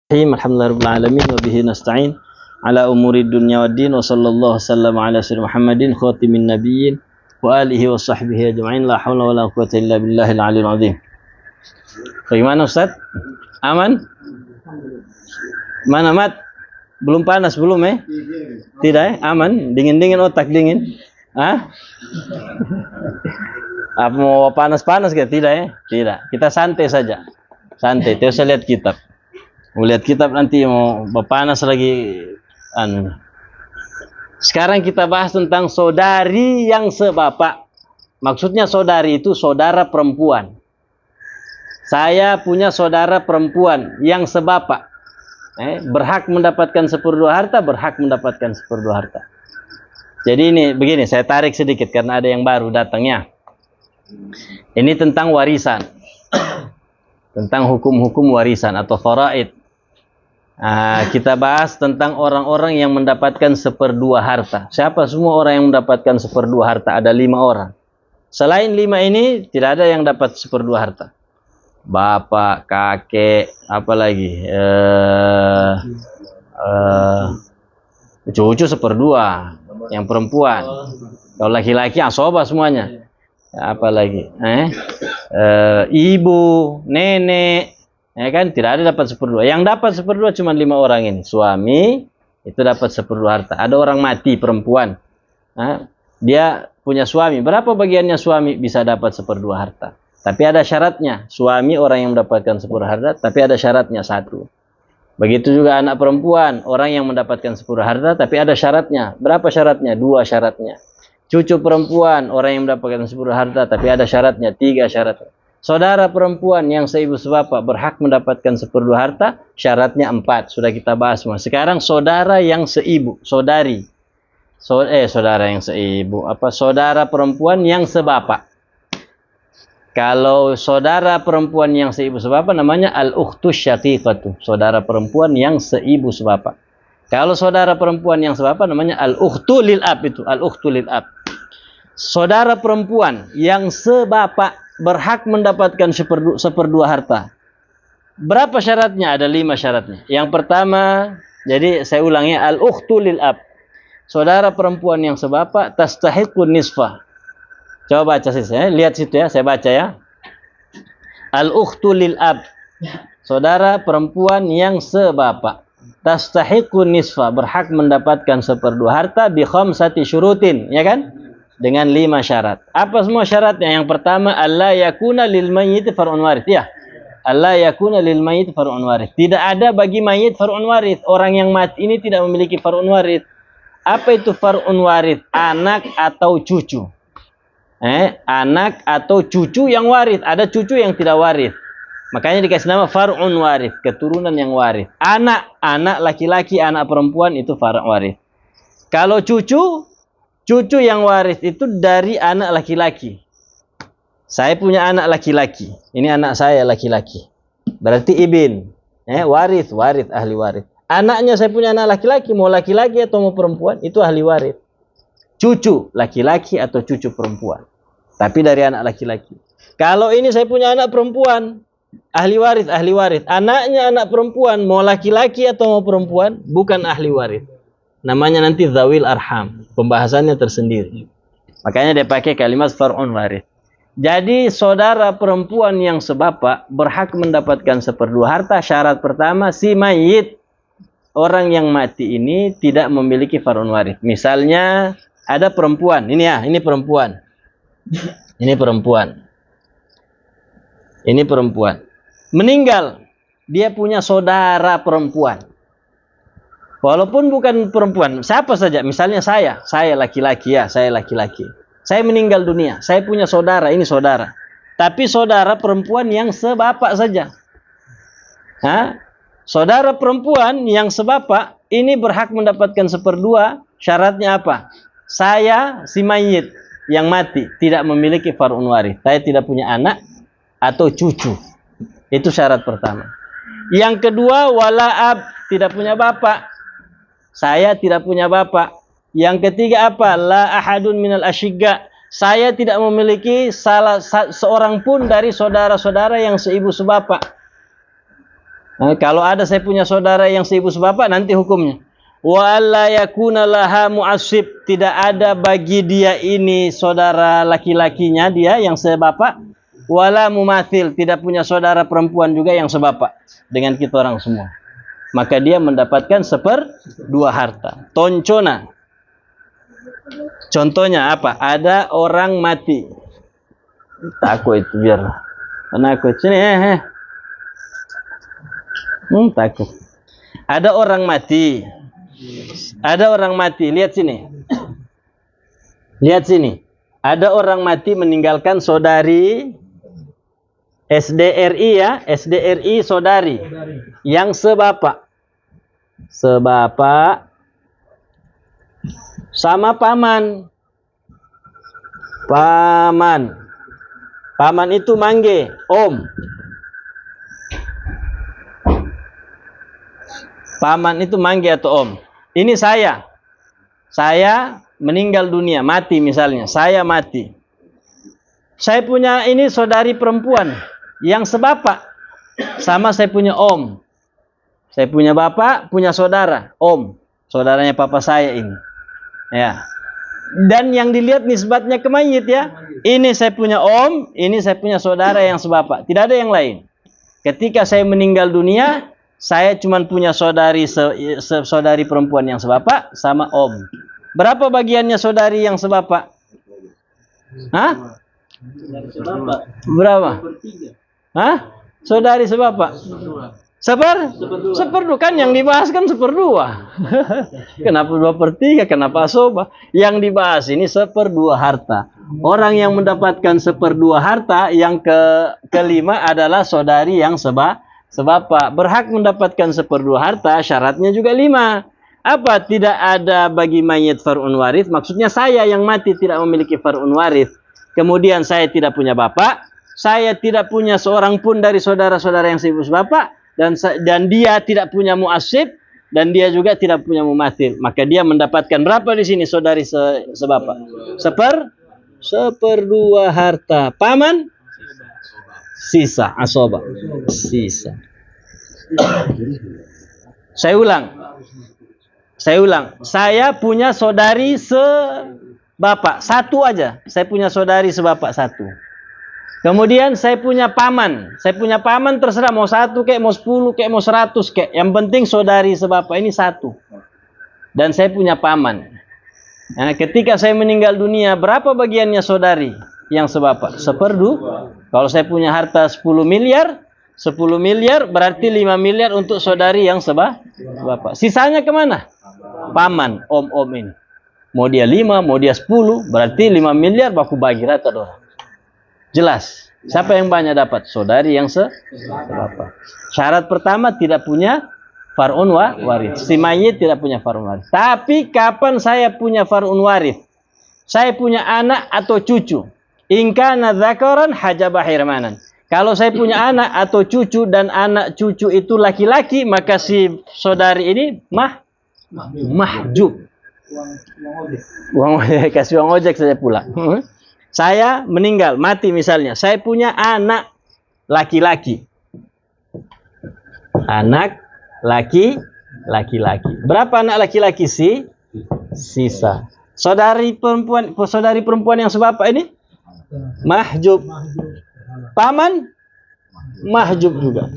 Alhamdulillahirabbil alamin wa bihi nasta'in ala umuri dunya waddin wa sallallahu wasallam ala sayyidina Muhammadin khatimin nabiyyin wa alihi wa sahbihi ajma'in la haula wala quwwata illa billahil aliyyil azim. Bagaimana Ustaz? Aman? Mana Mat? Belum panas belum Tidak Aman? Dingin-dingin otak dingin? Apa mau panas-panas ke? Tidak Tidak. Kita santai saja. Santai. Terus lihat kitab. Mau lihat kitab nanti mau panas lagi Sekarang kita bahas tentang saudari yang sebapak. Maksudnya saudari itu saudara perempuan. Saya punya saudara perempuan yang sebapak. Berhak mendapatkan seperdua harta, berhak mendapatkan seperdua harta. Jadi ini begini, saya tarik sedikit karena ada yang baru datangnya. Ini tentang warisan. Tentang hukum-hukum warisan atau faraid. Kita bahas tentang orang-orang yang mendapatkan seperdua harta. Siapa semua orang yang mendapatkan seperdua harta? Ada 5 orang. Selain 5 ini, tidak ada yang dapat seperdua harta. Bapak, kakek, apalagi cucu seperdua. Yang perempuan. Kalau laki-laki, asoba semuanya. Apalagi ibu, nenek, kan tidak ada dapat seperdua. Yang dapat seperdua cuma 5 orang ini. Suami itu dapat seperdua harta. Ada orang mati perempuan, dia punya suami. Berapa bagiannya suami bisa dapat seperdua harta? Tapi ada syaratnya. Suami orang yang mendapatkan seperdua harta, tapi ada syaratnya 1. Begitu juga anak perempuan, orang yang mendapatkan seperdua harta, tapi ada syaratnya. Berapa syaratnya? 2 syaratnya. Cucu perempuan, orang yang mendapatkan seperdua harta, tapi ada syaratnya. 3 syaratnya. Saudara perempuan yang seibu sebapak berhak mendapatkan seperdua harta, syaratnya 4. Sudah kita bahas semua. Sekarang saudara yang seibu, saudari. Saudara yang seibu, saudara perempuan yang sebapak. Kalau saudara perempuan yang seibu sebapak namanya al-ukhtus syaqiqatu, saudara perempuan yang seibu sebapak. Kalau saudara perempuan yang sebapak namanya al-ukhtu lil ab, itu al-ukhtu lil ab. Saudara perempuan yang sebapak berhak mendapatkan seperdua harta. Berapa syaratnya? Ada 5 syaratnya. Yang pertama, jadi saya ulangi, al-ukhtu lil ab. Saudara perempuan yang sebapak tastahiqun nisfa. Coba baca saya, lihat situ ya, saya baca ya. Al-ukhtu lil ab. Saudara perempuan yang sebapak tastahiqun nisfa, berhak mendapatkan seperdua harta bi khamsati syurutin, ya kan? Dengan 5 syarat. Apa semua syaratnya? Yang pertama, alla yakuna lil mayyit far'un warith. Ya. Alla yakuna lil mayyit far'un warith. Tidak ada bagi mayit far'un warith. Orang yang mati ini tidak memiliki far'un warith. Apa itu far'un warith? Anak atau cucu. Anak atau cucu yang warith. Ada cucu yang tidak warith. Makanya dikasih nama far'un warith, keturunan yang warith. Anak laki-laki, anak perempuan itu far'un warith. Kalau cucu yang waris itu dari anak laki-laki. Saya punya anak laki-laki. Ini anak saya laki-laki. Berarti ibn. Waris, ahli waris. Anaknya saya punya anak laki-laki. Mau laki-laki atau mau perempuan, itu ahli waris. Cucu laki-laki atau cucu perempuan. Tapi dari anak laki-laki. Kalau ini saya punya anak perempuan, ahli waris. Anaknya anak perempuan, mau laki-laki atau mau perempuan, bukan ahli waris. Namanya nanti zawil arham. Pembahasannya tersendiri. Makanya dia pakai kalimat far'un warith. Jadi saudara perempuan yang sebapak berhak mendapatkan seperdua harta. Syarat pertama, si mayit, orang yang mati ini tidak memiliki far'un warith. Misalnya ada perempuan. Ini perempuan. Ini perempuan. Meninggal. Dia punya saudara perempuan. Walaupun bukan perempuan, siapa saja, misalnya saya laki-laki ya, saya laki-laki. Saya meninggal dunia, saya punya saudara, ini saudara. Tapi saudara perempuan yang sebapak saja. Saudara perempuan yang sebapak, ini berhak mendapatkan seperdua, syaratnya apa? Saya, si mayit yang mati, tidak memiliki far'un warith. Saya tidak punya anak atau cucu. Itu syarat pertama. Yang kedua, wala ab, tidak punya bapak. Saya tidak punya bapak. Yang ketiga apa? La ahadun minal asyigga. Saya tidak memiliki salah seorang pun dari saudara-saudara yang seibu sebapak. Nah, kalau ada saya punya saudara yang seibu sebapak, nanti hukumnya. Wa alla yakuna laha mu'assib, tidak ada bagi dia ini saudara laki-lakinya dia yang sebapak, wala mumathil, tidak punya saudara perempuan juga yang sebapak dengan kita orang semua. Maka dia mendapatkan 1/2 harta. Toncona. Contohnya apa? Ada orang mati. Takut itu biar anakku sini takut. Ada orang mati. Ada orang mati. Lihat sini. Lihat sini. Ada orang mati meninggalkan saudari SDRI ya, SDRI saudari yang sebapak. Sebapak sama paman. Paman. Paman itu mangge, om. Paman itu mangge atau om. Ini saya. Saya meninggal dunia, mati misalnya. Saya mati. Saya punya ini saudari perempuan yang sebapak. Sama saya punya om. Saya punya bapak, punya saudara, om. Saudaranya papa saya ini. Ya. Dan yang dilihat nisbatnya ke mayit ya. Ini saya punya om, ini saya punya saudara yang sebapak. Tidak ada yang lain. Ketika saya meninggal dunia, saya cuma punya saudari saudari perempuan yang sebapak sama om. Berapa bagiannya saudari yang sebapak? Hah? Berapa? Hah? Saudari sebapak? Seperdua kan yang dibahas kan 1/2. Kenapa 2/3? Kenapa asoba? Yang dibahas ini 1/2 harta. Orang yang mendapatkan 1/2 harta yang kelima adalah saudari yang sebapak. Berhak mendapatkan 1/2 harta, syaratnya juga 5. Apa? Tidak ada bagi mayit far'un warith. Maksudnya saya yang mati tidak memiliki far'un warith. Kemudian saya tidak punya bapak. Saya tidak punya seorang pun dari saudara-saudara yang seibu sebapak. Dan dia tidak punya mu'assib, dan dia juga tidak punya mumathil. Maka dia mendapatkan berapa di sini saudari sebapak? 1/2 harta. Paman? Sisa. Asoba. Sisa. Saya ulang. Saya punya saudari sebapak. 1 aja. Saya punya saudari sebapak 1. Kemudian saya punya paman. Saya punya paman terserah mau 1 kek, mau 10 kek, mau 100 kek. Yang penting saudari sebapak ini 1. Dan saya punya paman. Nah, ketika saya meninggal dunia, berapa bagiannya saudari yang sebapak? 1/2. Kalau saya punya harta 10 miliar, 10 miliar berarti 5 miliar untuk saudari yang sebapak. Sisanya kemana? Paman, om ini. Mau dia 5, mau dia 10, berarti 5 miliar baku bagi rata orang. Jelas. Siapa yang banyak dapat? Saudari yang sebapak. Syarat pertama tidak punya far'un warith. Si mayit tidak punya far'un warith. Tapi kapan saya punya far'un warith? Saya punya anak atau cucu. In kana dzakaran hajaba hirmanan. Kalau saya punya anak atau cucu dan anak cucu itu laki-laki, maka si saudari ini mahjub. Kasih uang ojek saja pula. Saya meninggal, mati misalnya. Saya punya anak laki-laki. Anak laki-laki. Berapa anak laki-laki sih? Sisa. Saudari perempuan yang sebapak ini? Mahjub. Paman? Mahjub juga.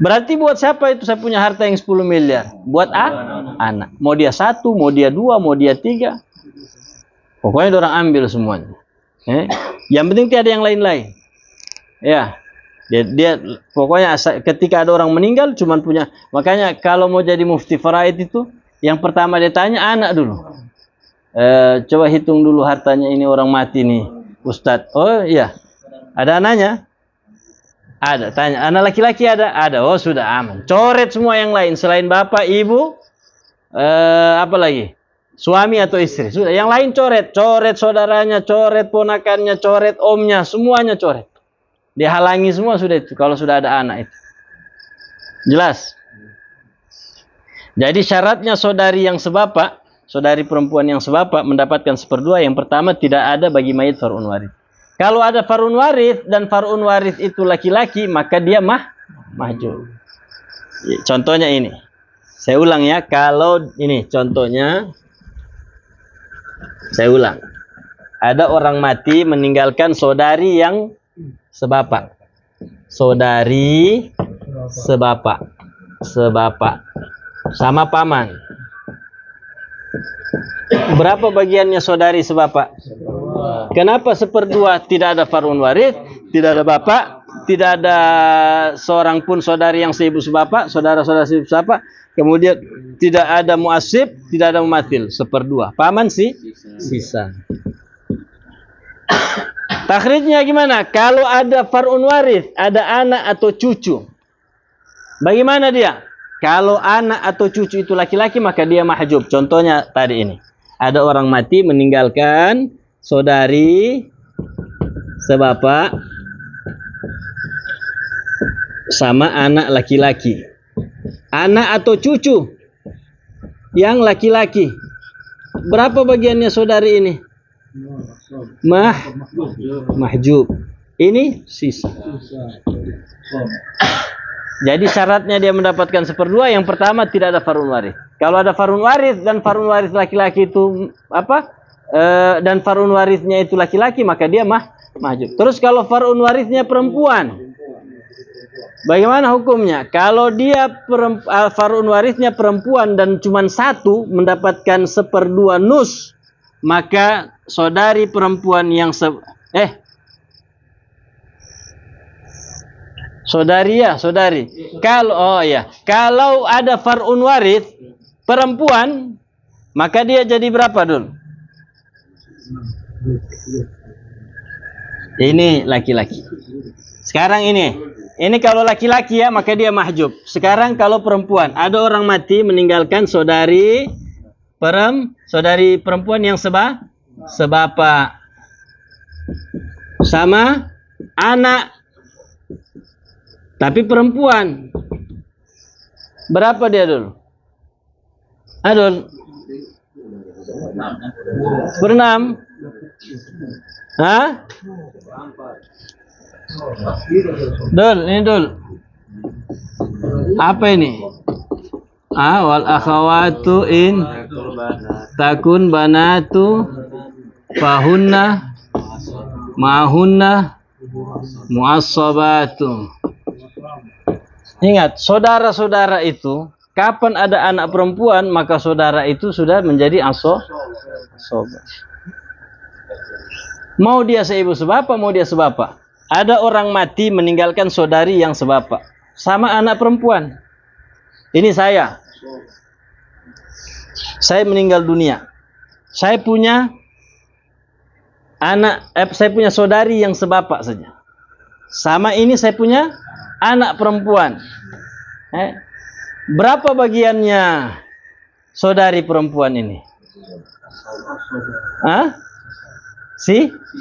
Berarti buat siapa itu saya punya harta yang 10 miliar? Buat anak. Mau dia 1, mau dia 2, mau dia 3. Pokoknya orang ambil semuanya. Yang penting tiada yang lain-lain. Ya. Dia pokoknya ketika ada orang meninggal cuman punya. Makanya kalau mau jadi mufti faraid itu yang pertama dia tanya anak dulu. Coba hitung dulu hartanya ini orang mati nih, Ustadz. Oh iya. Ada anaknya? Ada. Tanya, anak laki-laki ada? Ada. Oh sudah aman. Coret semua yang lain selain bapak, ibu, apa lagi? Suami atau istri. Sudah. Yang lain coret. Coret saudaranya, coret ponakannya, coret omnya. Semuanya coret. Dihalangi semua sudah itu. Kalau sudah ada anak itu. Jelas? Jadi syaratnya saudari yang sebapak, saudari perempuan yang sebapak mendapatkan 1/2. Yang pertama tidak ada bagi mayit far'un warith. Kalau ada far'un warith dan far'un warith itu laki-laki, maka dia mahjub. Contohnya ini. Saya ulang ya, kalau ini contohnya, saya ulang. Ada orang mati meninggalkan saudari yang sebapak. Saudari sebapak. Sebapak. Sama paman. Berapa bagiannya saudari sebapak? Kenapa seperdua? Tidak ada farun waris, tidak ada bapak, tidak ada seorang pun saudari yang seibu sebapak, saudara-saudara seibu sebapak. Kemudian tidak ada muasib, tidak ada mumathil. Seperdua. Paman sih sisa. Takhrijnya gimana? Kalau ada farun waris, ada anak atau cucu. Bagaimana dia? Kalau anak atau cucu itu laki-laki, maka dia mahjub. Contohnya tadi ini. Ada orang mati meninggalkan saudari sebapak sama anak laki-laki. Anak atau cucu yang laki-laki. Berapa bagiannya saudari ini? Mahjub. Ini sisa. Jadi syaratnya dia mendapatkan seperdua. Yang pertama tidak ada farun waris. Kalau ada farun waris dan farun waris laki-laki itu dan farun warisnya itu laki-laki, maka dia mahjub. Terus kalau farun warisnya perempuan, bagaimana hukumnya? Kalau dia farun warisnya perempuan dan cuma satu mendapatkan seperdua nus, maka saudari perempuan yang saudari. Kalau ada farun waris perempuan, maka dia jadi berapa dul? Ini laki-laki. Sekarang ini kalau laki-laki ya, maka dia mahjub. Sekarang kalau perempuan, ada orang mati meninggalkan saudari perempuan yang sebapak sama anak tapi perempuan. Berapa dia dulu? Adul? Berenam? Hah? Dul, ini dul. Apa ini? Wal akhawatu in takun banatu fahunna mahunna mu'assabatu. Ingat, saudara-saudara itu kapan ada anak perempuan, maka saudara itu sudah menjadi asoba. Mau dia seibu sebapak, mau dia sebapak. Ada orang mati meninggalkan saudari yang sebapak sama anak perempuan. Ini saya meninggal dunia. Saya punya saudari yang sebapak saja. Sama ini saya punya anak perempuan. Berapa bagiannya saudari perempuan ini?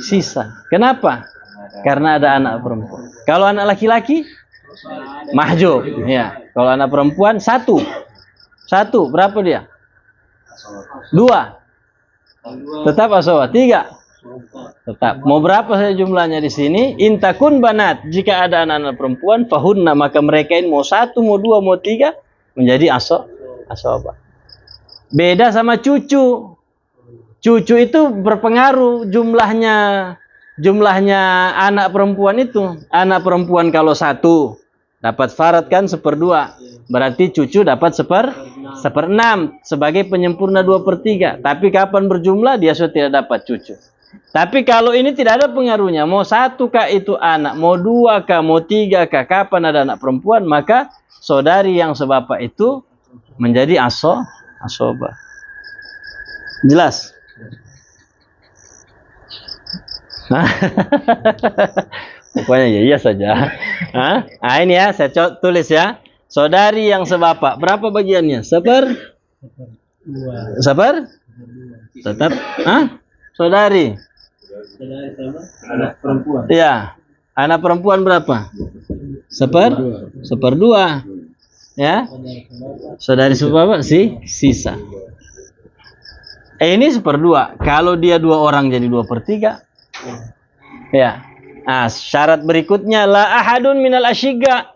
Sisa. Kenapa? Karena ada anak perempuan. Kalau anak laki-laki mahjub. Ya. Kalau anak perempuan satu. Berapa dia? 2. Tetap asowa. 3. Tetap. Mau berapa saja jumlahnya di sini? Intakun banat. Jika ada anak-anak perempuan, fahunna, maka mereka ini mau 1, mau 2, mau 3 menjadi asoba. Beda sama cucu. Cucu itu berpengaruh jumlahnya anak perempuan itu. Anak perempuan kalau 1 dapat farat kan 1/2. Berarti cucu dapat 1/6 sebagai penyempurna 2/3. Tapi kapan berjumlah dia sudah tidak dapat cucu. Tapi kalau ini tidak ada pengaruhnya, mau 1 kah itu anak, mau 2 kah, mau 3 kah, kapan ada anak perempuan, maka saudari yang sebapak itu menjadi asoba. Jelas? Pokoknya ya saja. Ini ya, saya tulis ya. Saudari yang sebapak, berapa bagiannya? Seper? Tetap? Saudari anak perempuan. Iya. Anak perempuan berapa? 1/2. Ya. Saudari sebapak sisa. Ini 1/2. Kalau dia 2 orang jadi 2/3. Ya. Syarat berikutnya la ahadun minal asyiga.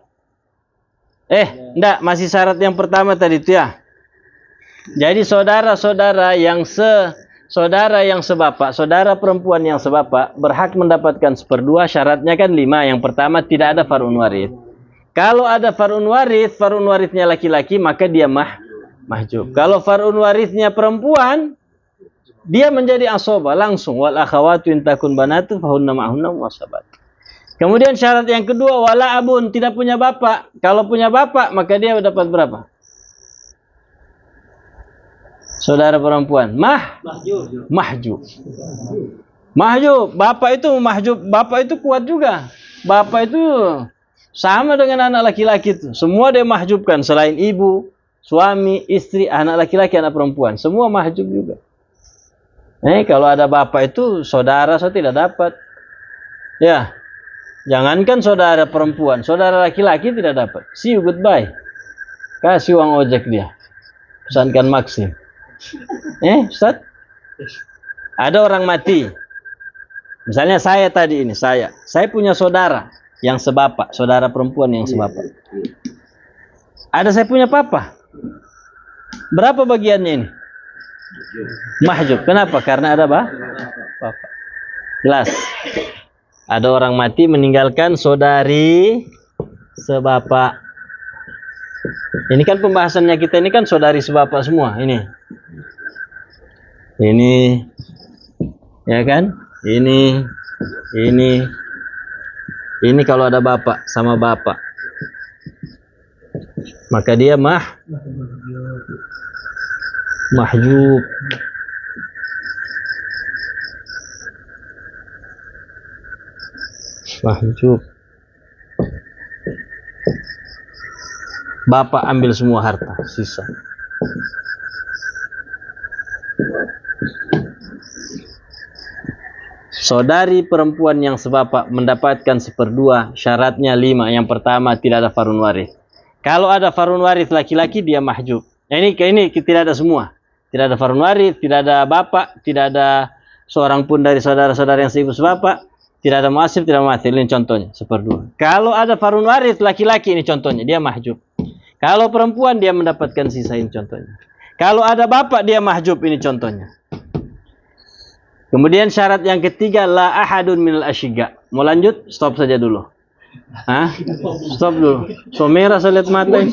Enggak, masih syarat yang pertama tadi itu ya. Jadi saudara-saudara yang sebapak, saudara perempuan yang sebapak berhak mendapatkan seperdua. Syaratnya kan 5. Yang pertama tidak ada far'un waris. Kalau ada far'un warisnya laki-laki, maka dia mahjub. Kalau far'un warisnya perempuan, dia menjadi asoba langsung. Wal akhawatu in takun banatu fahunna ma'hunna wasabat. Kemudian syarat yang kedua, wala abun, tidak punya bapak. Kalau punya bapak, maka dia dapat berapa? Saudara perempuan, mahjub. Bapak itu mahjub, bapak itu kuat juga. Bapak itu sama dengan anak laki-laki itu. Semua dia mahjubkan selain ibu, suami, istri, anak laki-laki, anak perempuan. Semua mahjub juga. Kalau ada bapak itu saudara tidak dapat. Ya. Jangankan saudara perempuan, saudara laki-laki tidak dapat. See you, goodbye. Kasih uang ojek dia. Pesankan Maxim. Ustaz? Ada orang mati. Misalnya saya tadi ini, saya punya saudara yang sebapak, saudara perempuan yang sebapak. Ada saya punya papa. Berapa bagiannya ini? Mahjub. Kenapa? Karena ada papa. Jelas. Ada orang mati meninggalkan saudari sebapak. Ini kan pembahasannya kita ini kan saudari sebapak semua ini. Ini ya kan? Ini kalau ada bapak sama bapak. Maka dia mahjub. Mahjub. Bapak ambil semua harta sisa. Saudari perempuan yang sebapak mendapatkan seperdua. Syaratnya 5. Yang pertama tidak ada far'un waris. Kalau ada far'un waris laki-laki dia mahjub. Ini tidak ada semua. Tidak ada far'un waris, tidak ada bapak, tidak ada seorang pun dari saudara-saudara yang seibu sebapak. Tidak ada muasib, tidak ada muathir. Ini contohnya, seperdua. Kalau ada far'un waris laki-laki, ini contohnya, dia mahjub. Kalau perempuan, dia mendapatkan sisa, ini contohnya. Kalau ada bapak, dia mahjub, ini contohnya. Kemudian syarat yang ketiga, la ahadun minal asyiga. Mau lanjut? Stop saja dulu. Stop dulu. So merah saya lihat mata.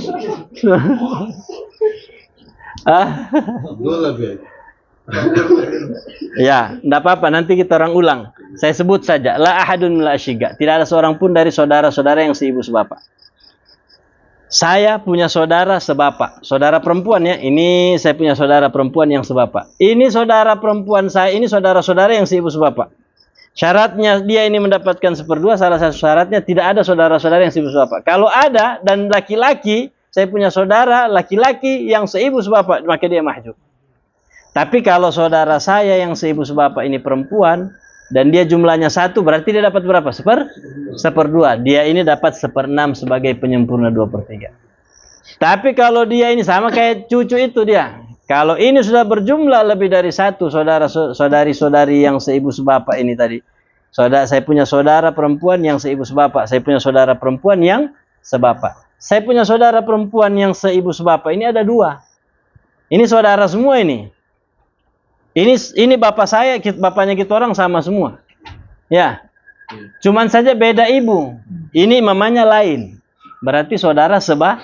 Ya, enggak apa-apa, nanti kita orang ulang. Saya sebut saja, la ahadun minal asyiga. Tidak ada seorang pun dari saudara-saudara yang seibu sebapak. Saya punya saudara sebapak. Saudara perempuan ya, ini saya punya saudara perempuan yang sebapak. Ini saudara perempuan saya, ini saudara-saudara yang seibu sebapak. Syaratnya dia ini mendapatkan seperdua, salah satu syaratnya tidak ada saudara-saudara yang seibu sebapak. Kalau ada dan laki-laki, saya punya saudara laki-laki yang seibu sebapak, maka dia mahjub. Tapi kalau saudara saya yang seibu sebapak ini perempuan dan dia jumlahnya 1, berarti dia dapat berapa? Seperdua. Dia ini dapat 1/6 sebagai penyempurna 2/3. Tapi kalau dia ini sama kayak cucu itu dia. Kalau ini sudah berjumlah lebih dari 1 saudari-saudari yang seibu sebapak ini tadi. Saya punya saudara perempuan yang seibu sebapak. Saya punya saudara perempuan yang sebapak. Saya punya saudara perempuan yang seibu sebapak. Ini ada 2. Ini saudara semua ini. Ini bapak saya, bapaknya kita orang sama semua. Ya. Cuman saja beda ibu. Ini mamanya lain. Berarti saudara sebapak.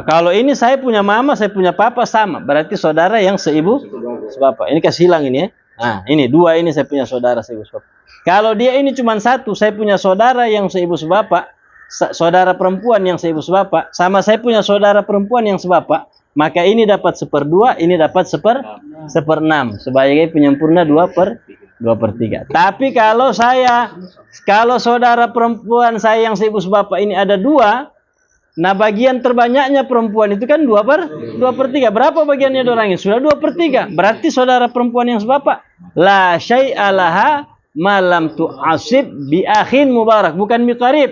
Kalau ini saya punya mama, saya punya papa sama. Berarti saudara yang seibu sebapak. Ini kasih hilang ini ya. Nah, ini 2 ini saya punya saudara seibu sebapak. Kalau dia ini cuma 1, saya punya saudara yang seibu sebapak, saudara perempuan yang seibu sebapak, sama saya punya saudara perempuan yang sebapak. Maka ini dapat 1/2, ini dapat 1/6 sebagai penyempurna 2/3. Tapi kalau saudara perempuan saya yang seibu sebapak ini ada 2, nah bagian terbanyaknya perempuan itu kan 2/3. Berapa bagiannya orang ini? Sudah 2/3. Berarti saudara perempuan yang sebapak la syai'a laha malam tu'asib bi akhin mubarak, bukan miqarib.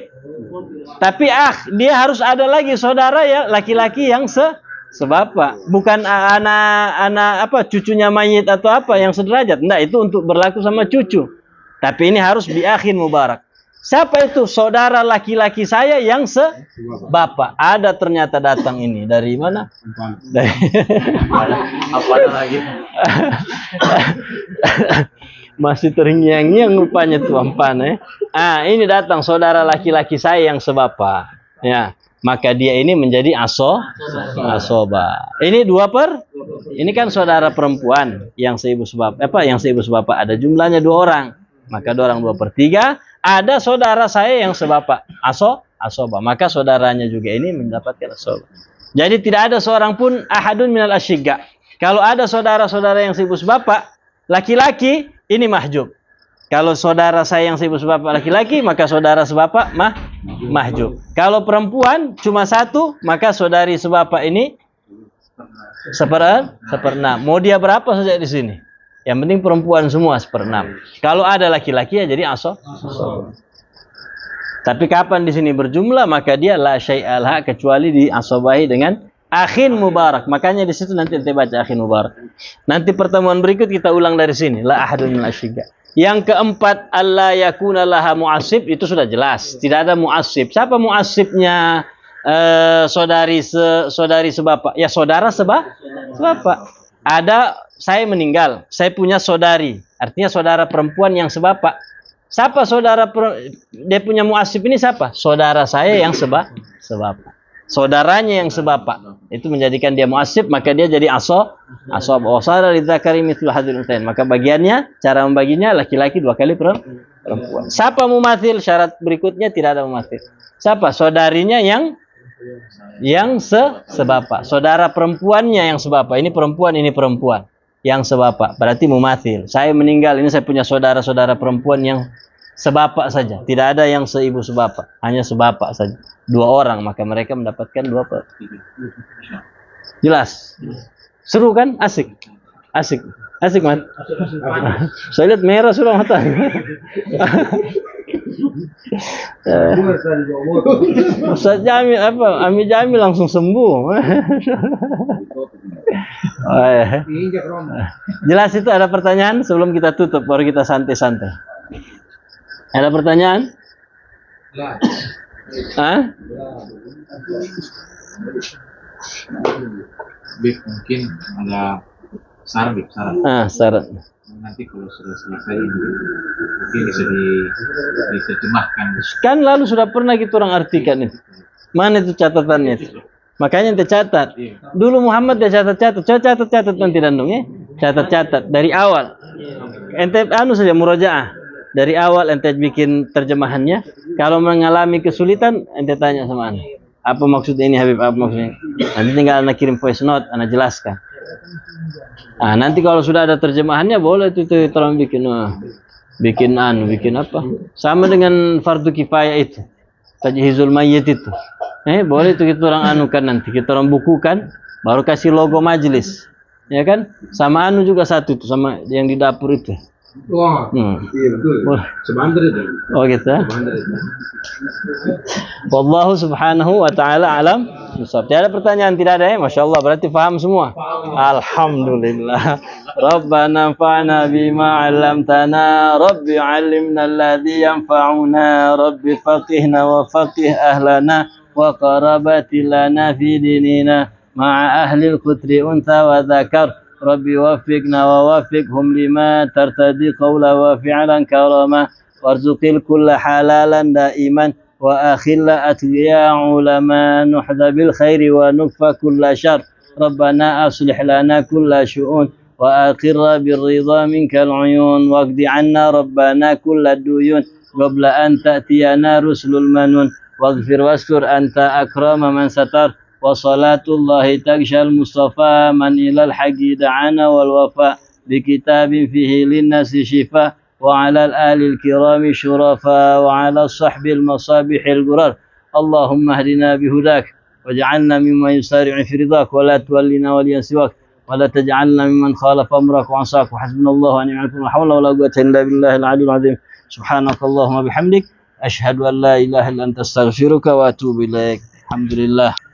Tapi dia harus ada lagi saudara ya laki-laki yang sebapak, bukan anak cucunya mayit atau apa yang sederajat. Enggak, itu untuk berlaku sama cucu. Tapi ini harus bi akhin mubarak. Siapa itu? Saudara laki-laki saya yang sebapak. Ada ternyata datang ini. Dari mana? Dari Apa lagi? masih terngiang-ngiang rupanya tuh ampane. Ini datang saudara laki-laki saya yang sebapak. Ya, maka dia ini menjadi asoba. Ini ini kan saudara perempuan yang seibu sebapak. Yang seibu sebapak ada jumlahnya 2 orang. Maka 2 orang 2/3. Ada saudara saya yang sebapak, asoba. Maka saudaranya juga ini mendapatkan asoba. Jadi tidak ada seorang pun ahadun minal asyigga. Kalau ada saudara-saudara yang seibu sebapak laki-laki, ini mahjub. Kalau saudara saya yang seibu sebapak laki-laki, maka saudara sebapak mahjub. Kalau perempuan cuma 1, maka saudari sebapak ini 1/6. Mau dia berapa saja di sini? Yang penting perempuan semua 1/6. Kalau ada laki-laki ya jadi asob. Tapi kapan di sini berjumlah maka dia la syai'alha kecuali diasobahi dengan akhin mubarak. Makanya di situ nanti kita baca akhin mubarak. Nanti pertemuan berikut kita ulang dari sini. La ahadun min asyigga. Yang keempat, alla yakuna laha mu'assib, itu sudah jelas. Tidak ada mu'assib. Siapa mu'assibnya saudari sebapak? Ya saudara sebapak. Ada saya meninggal, saya punya saudari. Artinya saudara perempuan yang sebapak. Siapa dia punya mu'assib ini siapa? Saudara saya yang sebapak. Saudaranya yang sebapak. Itu menjadikan dia mu'assib, maka dia jadi asob. Wasara lidzakari mithlu hadzal unthayain. Maka bagiannya, cara membaginya laki-laki 2 kali perempuan. Siapa mumathil? Syarat berikutnya tidak ada mumathil. Siapa? Saudarinya yang sebapak. Saudara perempuannya yang sebapak. Ini perempuan yang sebapak. Berarti mumathil. Saya meninggal, ini saya punya saudara-saudara perempuan yang sebapak saja. Tidak ada yang seibu sebapak. Hanya sebapak saja. 2 orang, maka mereka mendapatkan 2 Jelas? Seru kan? Asik, Mat. Saya lihat merah sudah mata. Ustaz Jamil Ami Jamil langsung sembuh. Jelas itu. Ada pertanyaan sebelum kita tutup baru kita santai-santai. Ada pertanyaan? Mungkin ada saran. Syarat. Nanti kalau sudah selesai mungkin bisa diterjemahkan. Kan lalu sudah pernah kita orang artikan itu. Mana itu catatannya itu? Makanya ente catat. Dulu Muhammad dia catat. Coba catat nanti Dandung ya. Catat dari awal. Ente saja murojaah. Dari awal ente bikin terjemahannya. Kalau mengalami kesulitan ente tanya sama ana. Apa maksud ini Habib? Apa maksudnya? Nanti tinggal ana kirim voice note, ana jelaskan. Nanti kalau sudah ada terjemahannya boleh itu tolong bikin apa? Sama dengan fardu kifayah itu. Tajhizul mayyit itu. Boleh itu kita orang anukan nanti, kita orang bukukan, baru kasih logo majelis. Ya kan? Sama juga satu itu, sama yang di dapur itu. Wah, iya betul. Sebantar itu. Oh gitu. Wallahu subhanahu wa ta'ala alam. Tidak ada pertanyaan, tidak ada ya? Masya Allah, berarti paham semua. Alhamdulillah. Rabbana fa'na bima 'allamtana, Rabbi 'allimna alladhi yanfa'una, Rabbi faqihna wa faqih ahlana wa qarabati lana fi dinina ma'a ahli al-qutri untha wa dhakar. ربي وفقنا ووفقهم لما ترتدي قولا وفعلا كرما وارزق الكل حلالا دائما وآخل أتقياء علماء نحظى بالخير ونكفى كل شر ربنا أصلح لنا كل شؤون وأقر بالرضا منك العيون واقض عنا ربنا كل الديون قبل أن تأتينا رسل المنون واغفر واستر أنت أكرم من ستر وصلاة الله تغشى المصطفى من إلى الحق دعانا والوفاء بكتاب فيه للناس شفاء وعلى الآل الكرام شرفاء وعلى الصحب المصابيح الغرار اللهم اهدنا بهداك واجعلنا ممن يسارع في رضاك ولا تولنا وليا سواك ولا تجعلنا ممن خالف أمرك وعصاك وحسبنا الله ونعم الوكيل ولا حول ولا قوة إلا بالله العلي العظيم سبحانك اللهم وبحمدك أشهد أن لا إله إلا أنت أستغفرك وأتوب إليك الحمد لله.